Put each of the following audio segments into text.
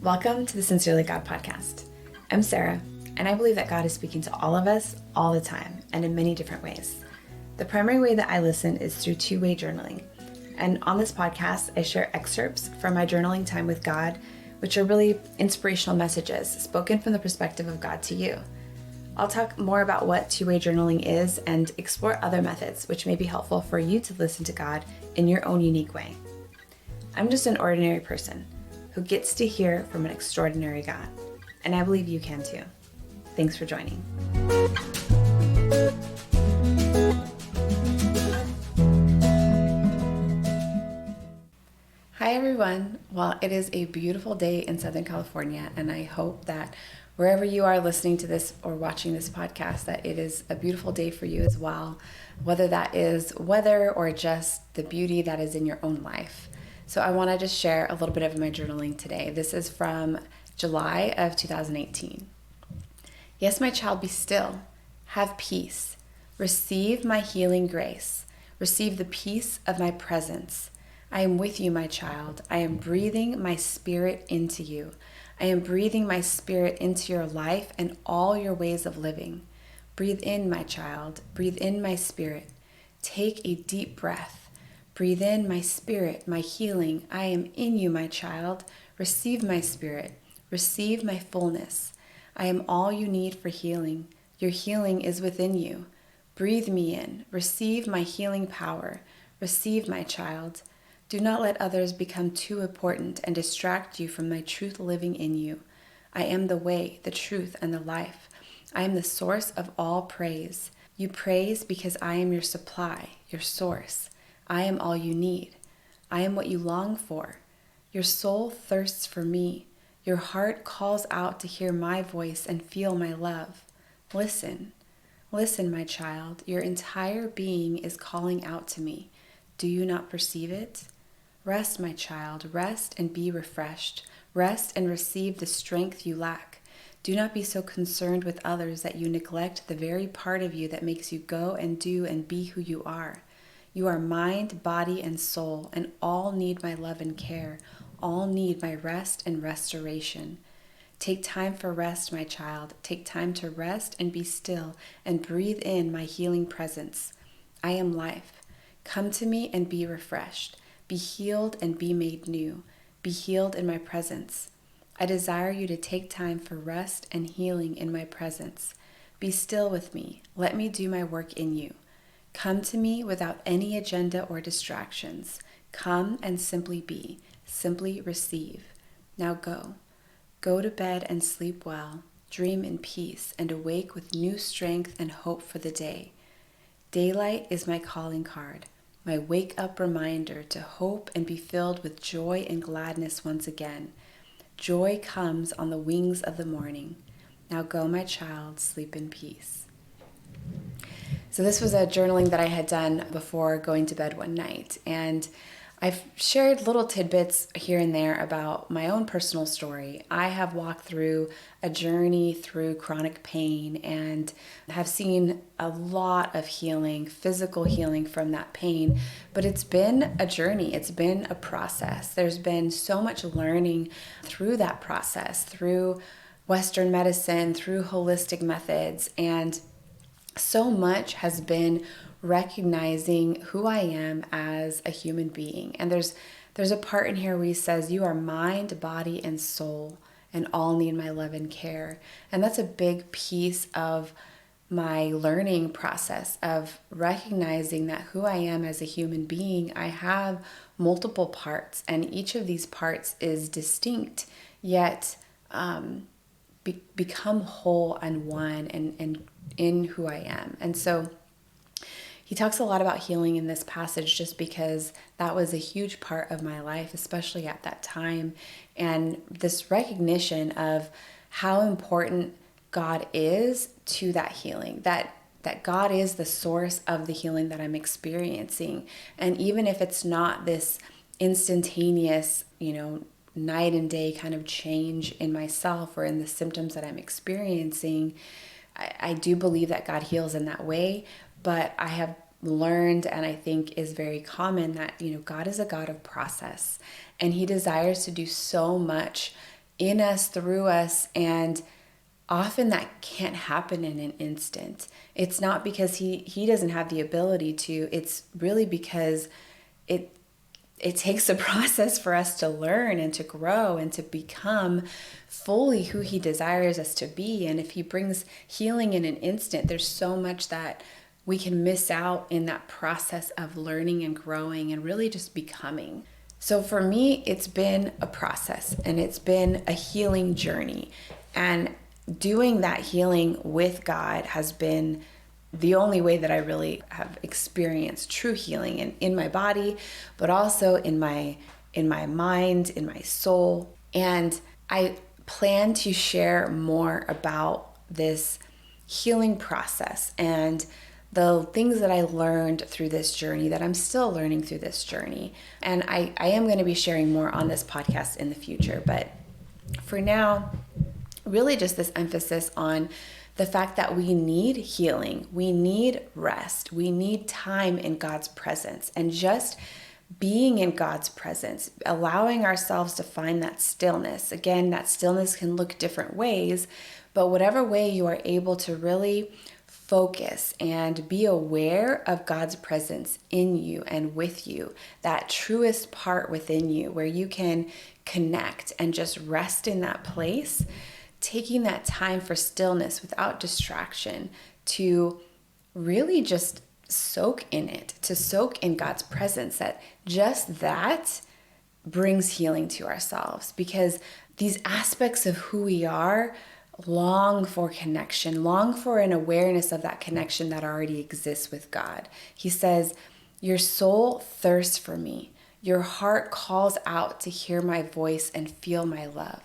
Welcome to the Sincerely God podcast. I'm Sarah, and I believe that God is speaking to all of us all the time and in many different ways. The primary way that I listen is through two-way journaling. And on this podcast, I share excerpts from my journaling time with God, which are really inspirational messages spoken from the perspective of God to you. I'll talk more about what two-way journaling is and explore other methods which may be helpful for you to listen to God in your own unique way. I'm just an ordinary person who gets to hear from an extraordinary God, and I believe you can too. Thanks for joining. Hi everyone. Well, it is a beautiful day in Southern California, and I hope that wherever you are listening to this or watching this podcast, that it is a beautiful day for you as well, whether that is weather or just the beauty that is in your own life. So I want to just share a little bit of my journaling today. This is from July of 2018. Yes, my child, be still. Have peace. Receive my healing grace. Receive the peace of my presence. I am with you, my child. I am breathing my spirit into you. I am breathing my spirit into your life and all your ways of living. Breathe in, my child. Breathe in my spirit. Take a deep breath. Breathe in my spirit, my healing. I am in you, my child. Receive my spirit. Receive my fullness. I am all you need for healing. Your healing is within you. Breathe me in. Receive my healing power. Receive, my child. Do not let others become too important and distract you from my truth living in you. I am the way, the truth, and the life. I am the source of all praise. You praise because I am your supply, your source. I am all you need. I am what you long for. Your soul thirsts for me. Your heart calls out to hear my voice and feel my love. Listen. Listen, my child. Your entire being is calling out to me. Do you not perceive it? Rest, my child, rest and be refreshed. Rest and receive the strength you lack. Do not be so concerned with others that you neglect the very part of you that makes you go and do and be who you are. You are mind, body, and soul, and all need my love and care. All need my rest and restoration. Take time for rest, my child. Take time to rest and be still and breathe in my healing presence. I am life. Come to me and be refreshed. Be healed and be made new. Be healed in my presence. I desire you to take time for rest and healing in my presence. Be still with me. Let me do my work in you. Come to me without any agenda or distractions. Come and simply be. Simply receive. Now go. Go to bed and sleep well. Dream in peace and awake with new strength and hope for the day. Daylight is my calling card. My wake-up reminder to hope and be filled with joy and gladness once again. Joy comes on the wings of the morning. Now go, my child, sleep in peace. So this was a journaling that I had done before going to bed one night, and I've shared little tidbits here and there about my own personal story. I have walked through a journey through chronic pain and have seen a lot of healing, physical healing from that pain, but it's been a journey. It's been a process. There's been so much learning through that process, through Western medicine, through holistic methods, and so much has been recognizing who I am as a human being. And there's a part in here where he says, you are mind, body, and soul, and all need my love and care. And that's a big piece of my learning process of recognizing that who I am as a human being, I have multiple parts, and each of these parts is distinct, yet become whole and one and in who I am. And so he talks a lot about healing in this passage just because that was a huge part of my life, especially at that time. And this recognition of how important God is to that healing, that God is the source of the healing that I'm experiencing. And even if it's not this instantaneous, night and day kind of change in myself or in the symptoms that I'm experiencing, I do believe that God heals in that way, but I have learned, and I think is very common, that God is a God of process, and he desires to do so much in us, through us, and often that can't happen in an instant. It's not because he doesn't have the ability to. It's really because it takes a process for us to learn and to grow and to become fully who he desires us to be. And if he brings healing in an instant, there's so much that we can miss out in that process of learning and growing and really just becoming. So for me, it's been a process and it's been a healing journey. And doing that healing with God has been the only way that I really have experienced true healing in my body, but also in my mind, in my soul. And I plan to share more about this healing process and the things that I learned through this journey, that I'm still learning through this journey. And I am going to be sharing more on this podcast in the future. But for now, really just this emphasis on the fact that we need healing, we need rest, we need time in God's presence, and just being in God's presence, allowing ourselves to find that stillness. Again, that stillness can look different ways, but whatever way you are able to really focus and be aware of God's presence in you and with you, that truest part within you where you can connect and just rest in that place, taking that time for stillness without distraction to really just soak in it, to soak in God's presence, that just that brings healing to ourselves, because these aspects of who we are long for connection, long for an awareness of that connection that already exists with God. He says, your soul thirsts for me. Your heart calls out to hear my voice and feel my love.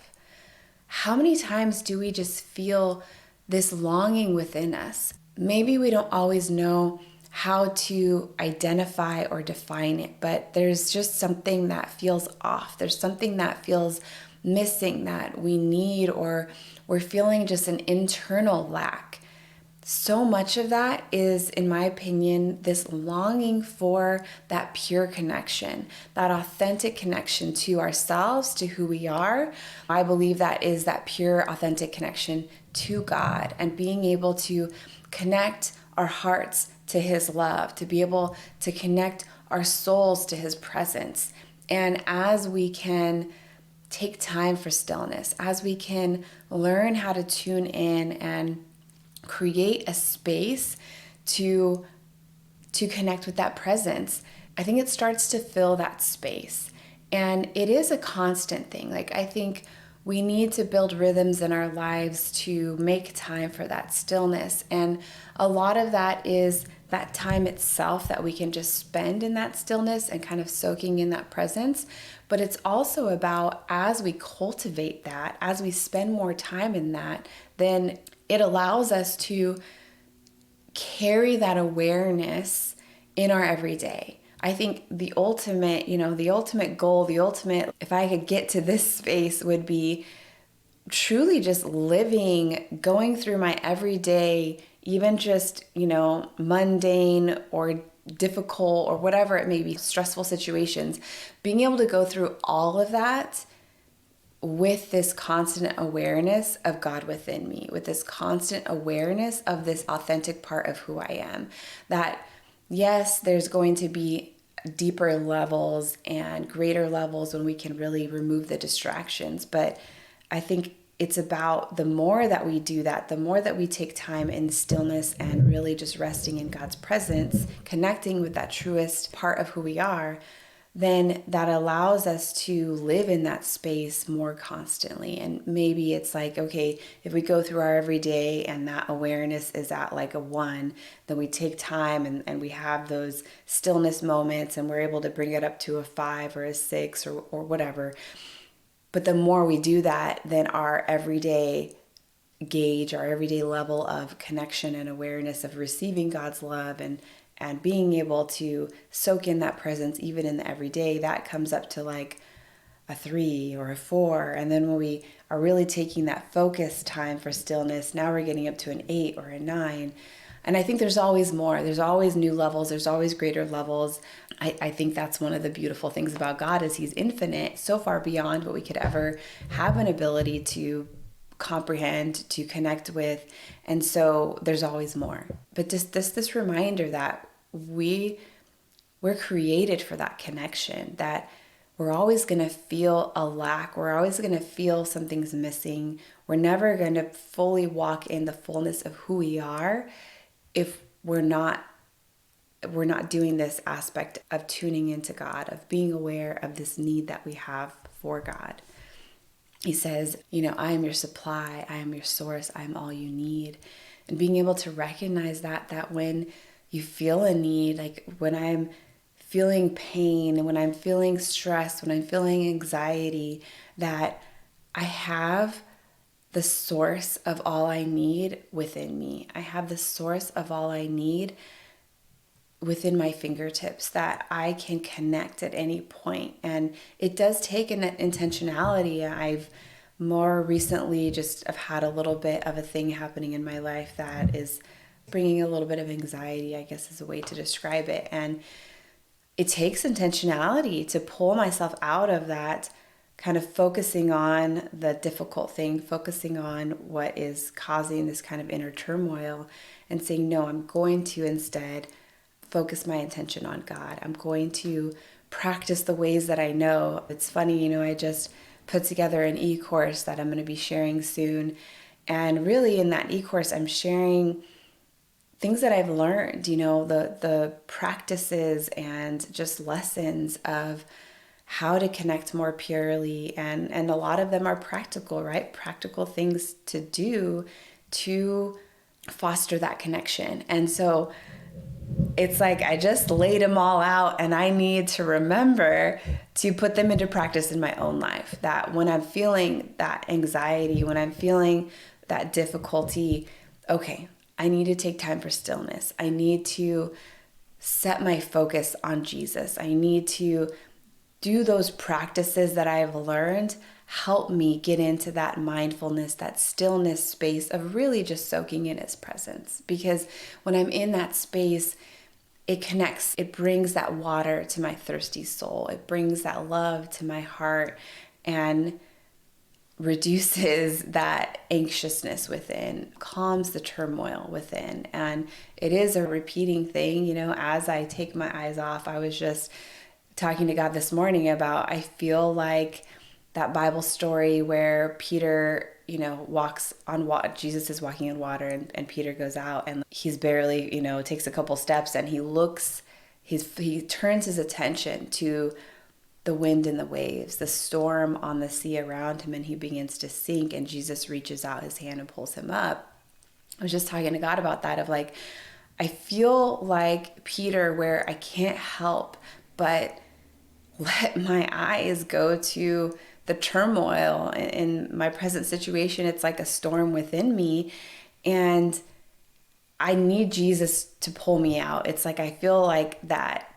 How many times do we just feel this longing within us? Maybe we don't always know how to identify or define it, but there's just something that feels off. There's something that feels missing that we need, or we're feeling just an internal lack. So much of that is, in my opinion, this longing for that pure connection, that authentic connection to ourselves, to who we are. I believe that is that pure, authentic connection to God, and being able to connect our hearts to His love, to be able to connect our souls to His presence. And as we can take time for stillness, as we can learn how to tune in and create a space to connect with that presence, I think it starts to fill that space. And it is a constant thing. Like, I think we need to build rhythms in our lives to make time for that stillness. And a lot of that is that time itself that we can just spend in that stillness and kind of soaking in that presence. But it's also about, as we cultivate that, as we spend more time in that, then it allows us to carry that awareness in our everyday. I think the ultimate goal, if I could get to this space, would be truly just living, going through my everyday, even just, mundane or difficult or whatever it may be, stressful situations, being able to go through all of that with this constant awareness of God within me, with this constant awareness of this authentic part of who I am. That, yes, there's going to be deeper levels and greater levels when we can really remove the distractions. But I think it's about the more that we do that, the more that we take time in stillness and really just resting in God's presence, connecting with that truest part of who we are, then that allows us to live in that space more constantly. And maybe it's like, okay, if we go through our everyday and that awareness is at like a 1, then we take time and we have those stillness moments and we're able to bring it up to a 5 or a 6 or whatever. But the more we do that, then our everyday gauge, our everyday level of connection and awareness of receiving God's love and being able to soak in that presence even in the everyday, that comes up to like a 3 or a 4. And then when we are really taking that focus time for stillness, now we're getting up to an 8 or a 9. And I think there's always more. There's always new levels. There's always greater levels. I think that's one of the beautiful things about God is he's infinite, so far beyond what we could ever have an ability to comprehend, to connect with. And so there's always more. But just this reminder that we're created for that connection, that we're always going to feel a lack. We're always going to feel something's missing. We're never going to fully walk in the fullness of who we are if we're not doing this aspect of tuning into God, of being aware of this need that we have for God. He says, I am your supply, I am your source, I am all you need. And being able to recognize that when you feel a need, like when I'm feeling pain, and when I'm feeling stress, when I'm feeling anxiety, that I have the source of all I need within me. I have the source of all I need within my fingertips, that I can connect at any point. And it does take an intentionality. I've more recently just have had a little bit of a thing happening in my life that is bringing a little bit of anxiety, I guess is a way to describe it. And it takes intentionality to pull myself out of that, kind of focusing on the difficult thing, focusing on what is causing this kind of inner turmoil, and saying, no, I'm going to instead focus my attention on God. I'm going to practice the ways that I know. It's funny, I just put together an e-course that I'm going to be sharing soon. And really in that e-course, I'm sharing things that I've learned, the practices and just lessons of how to connect more purely. And a lot of them are practical, right? Practical things to do to foster that connection. And so it's like I just laid them all out, and I need to remember to put them into practice in my own life. That when I'm feeling that anxiety, when I'm feeling that difficulty, okay, I need to take time for stillness. I need to set my focus on Jesus. I need to do those practices that I've learned help me get into that mindfulness, that stillness space of really just soaking in his presence. Because when I'm in that space, it connects, it brings that water to my thirsty soul. It brings that love to my heart and reduces that anxiousness within, calms the turmoil within. And it is a repeating thing, as I take my eyes off. I was just talking to God this morning about, I feel like that Bible story where Peter, walks on water. Jesus is walking in water, and Peter goes out, and he's barely, takes a couple steps, and he turns his attention to the wind and the waves, the storm on the sea around him, and he begins to sink, and Jesus reaches out his hand and pulls him up. I was just talking to God about that, of like, I feel like Peter, where I can't help but let my eyes go to the turmoil in my present situation. It's like a storm within me, and I need Jesus to pull me out. It's like I feel like that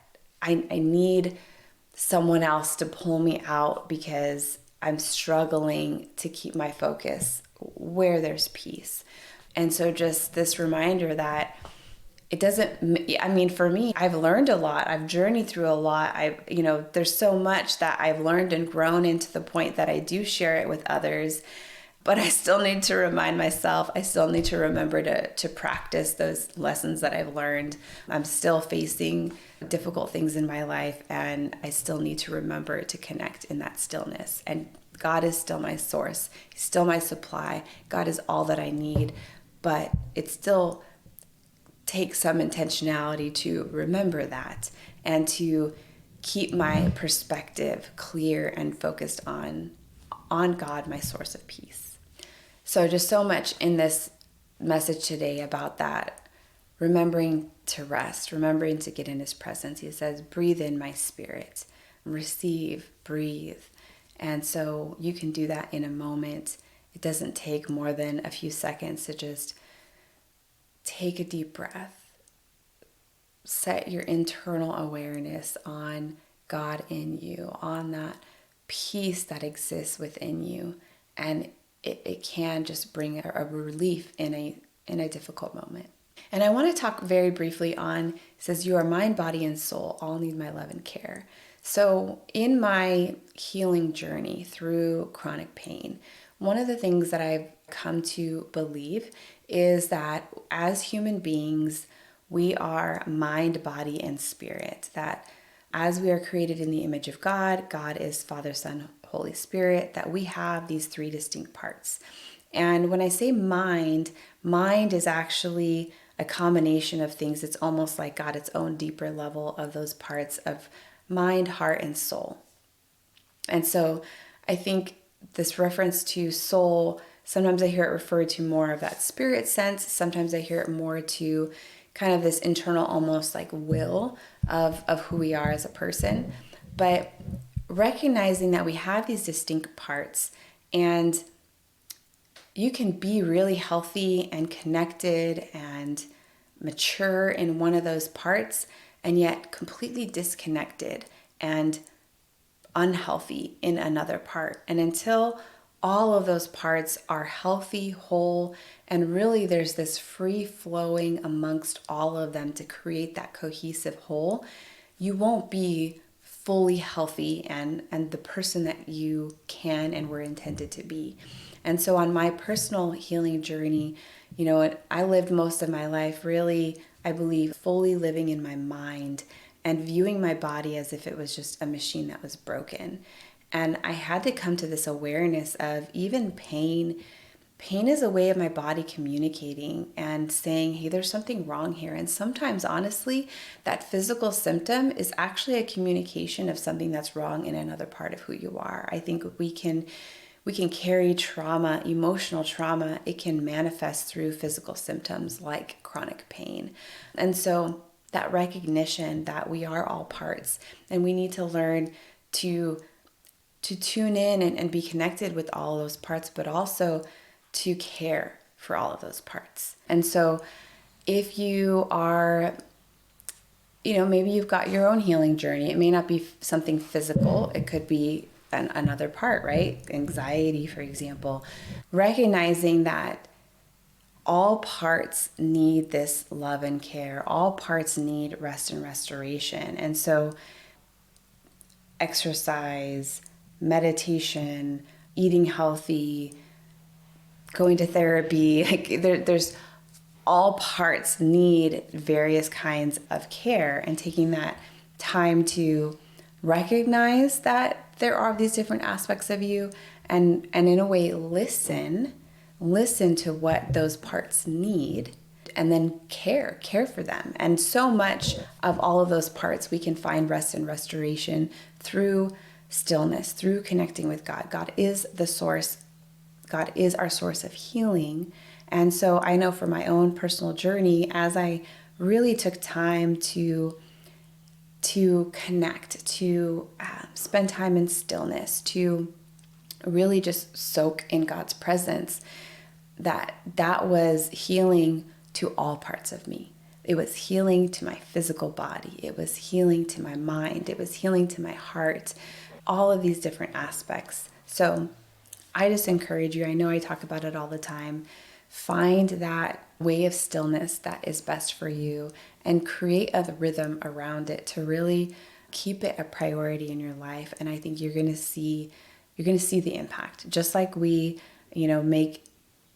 I need someone else to pull me out, because I'm struggling to keep my focus where there's peace. And so just this reminder that it doesn't, for me, I've learned a lot. I've journeyed through a lot. There's so much that I've learned and grown into the point that I do share it with others. But I still need to remind myself, I still need to remember to practice those lessons that I've learned. I'm still facing difficult things in my life, and I still need to remember to connect in that stillness. And God is still my source. He's still my supply. God is all that I need. But it still takes some intentionality to remember that, and to keep my perspective clear and focused on God, my source of peace. So just so much in this message today about that, remembering to rest, remembering to get in his presence. He says, breathe in my spirit, receive, breathe. And so you can do that in a moment. It doesn't take more than a few seconds to just take a deep breath, set your internal awareness on God in you, on that peace that exists within you, and it can just bring a relief in a difficult moment. And I want to talk very briefly on, it says, you are mind, body, and soul, all need my love and care. So in my healing journey through chronic pain, one of the things that I've come to believe is that as human beings, we are mind, body, and spirit. That as we are created in the image of God, God is Father, Son, Holy Spirit, that we have these three distinct parts. And when I say mind, mind is actually a combination of things. It's almost like got its own deeper level of those parts of mind, heart, and soul. And so I think this reference to soul, sometimes I hear it referred to more of that spirit sense. Sometimes I hear it more to kind of this internal, almost like will of who we are as a person. But recognizing that we have these distinct parts, and you can be really healthy and connected and mature in one of those parts, and yet completely disconnected and unhealthy in another part. And until all of those parts are healthy, whole, and really there's this free flowing amongst all of them to create that cohesive whole, you won't be fully healthy and the person that you can and were intended to be. And so on my personal healing journey, I lived most of my life really, I believe, fully living in my mind and viewing my body as if it was just a machine that was broken. And I had to come to this awareness of even pain. Pain is a way of my body communicating and saying, hey, there's something wrong here. And sometimes, honestly, that physical symptom is actually a communication of something that's wrong in another part of who you are. I think we can carry trauma, emotional trauma. It can manifest through physical symptoms like chronic pain. And so that recognition that we are all parts, and we need to learn to tune in and be connected with all those parts, but also to care for all of those parts. And so if you are, maybe you've got your own healing journey, it may not be something physical. It could be another part, right? Anxiety, for example. Recognizing that all parts need this love and care. All parts need rest and restoration. And so exercise, meditation, eating healthy, going to therapy, there's all parts need various kinds of care, and taking that time to recognize that there are these different aspects of you, and in a way listen to what those parts need, and then care for them. And so much of all of those parts, we can find rest and restoration through stillness, through connecting with God. God is the source. God is our source of healing. And so I know for my own personal journey, as I really took time to connect, to spend time in stillness, to really just soak in God's presence, that was healing to all parts of me. It was healing to my physical body. It was healing to my mind. It was healing to my heart, all of these different aspects. So I just encourage you, I know I talk about it all the time, find that way of stillness that is best for you and create a rhythm around it to really keep it a priority in your life. And I think you're going to see the impact. Just like we, make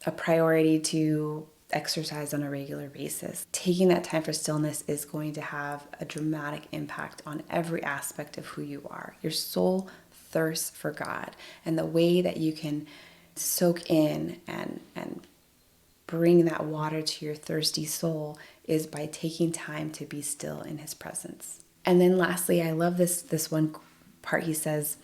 a priority to exercise on a regular basis, taking that time for stillness is going to have a dramatic impact on every aspect of who you are. Your soul thirsts for God, and the way that you can soak in and bring that water to your thirsty soul is by taking time to be still in His presence. And then lastly, I love this one part. He says,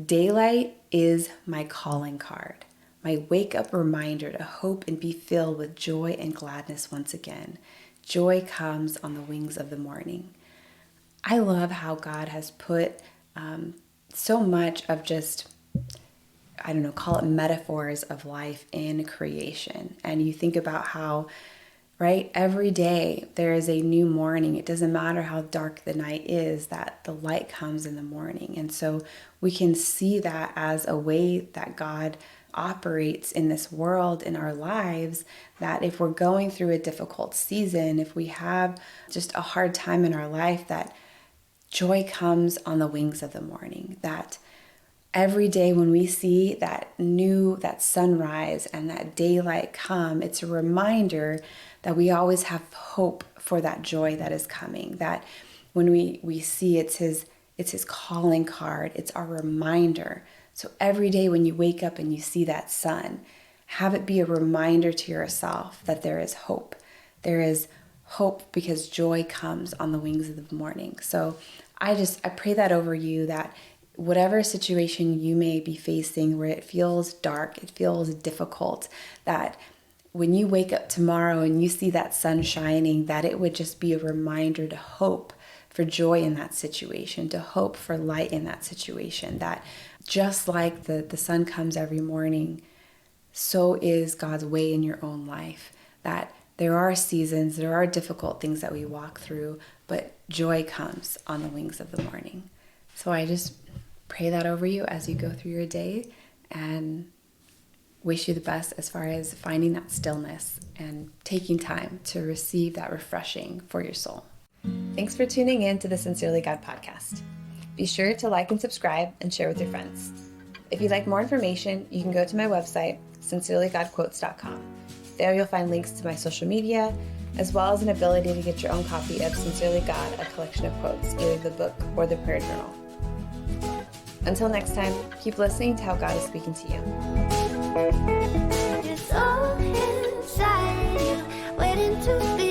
daylight is my calling card, my wake-up reminder to hope and be filled with joy and gladness once again. Joy comes on the wings of the morning. I love how God has put so much of just, call it metaphors of life in creation. And you think about how, right, every day there is a new morning. It doesn't matter how dark the night is, that the light comes in the morning. And so we can see that as a way that God operates in this world, in our lives, that if we're going through a difficult season, if we have just a hard time in our life, that joy comes on the wings of the morning. That every day when we see that sunrise and that daylight come, it's a reminder that we always have hope for that joy that is coming. That when we see it's his calling card, it's our reminder. So every day when you wake up and you see that sun, have it be a reminder to yourself that there is hope. There is hope because joy comes on the wings of the morning. So I pray that over you, that whatever situation you may be facing where it feels dark, it feels difficult, that when you wake up tomorrow and you see that sun shining, that it would just be a reminder to hope for joy in that situation, to hope for light in that situation. That just like the sun comes every morning, so is God's way in your own life. That there are seasons, there are difficult things that we walk through, but joy comes on the wings of the morning. So I just pray that over you as you go through your day, and wish you the best as far as finding that stillness and taking time to receive that refreshing for your soul. Thanks for tuning in to the Sincerely God podcast. Be sure to like and subscribe and share with your friends. If you'd like more information, you can go to my website, sincerelygodquotes.com. There you'll find links to my social media, as well as an ability to get your own copy of Sincerely God, a collection of quotes, either the book or the prayer journal. Until next time, keep listening to how God is speaking to you. It's all inside you, waiting to be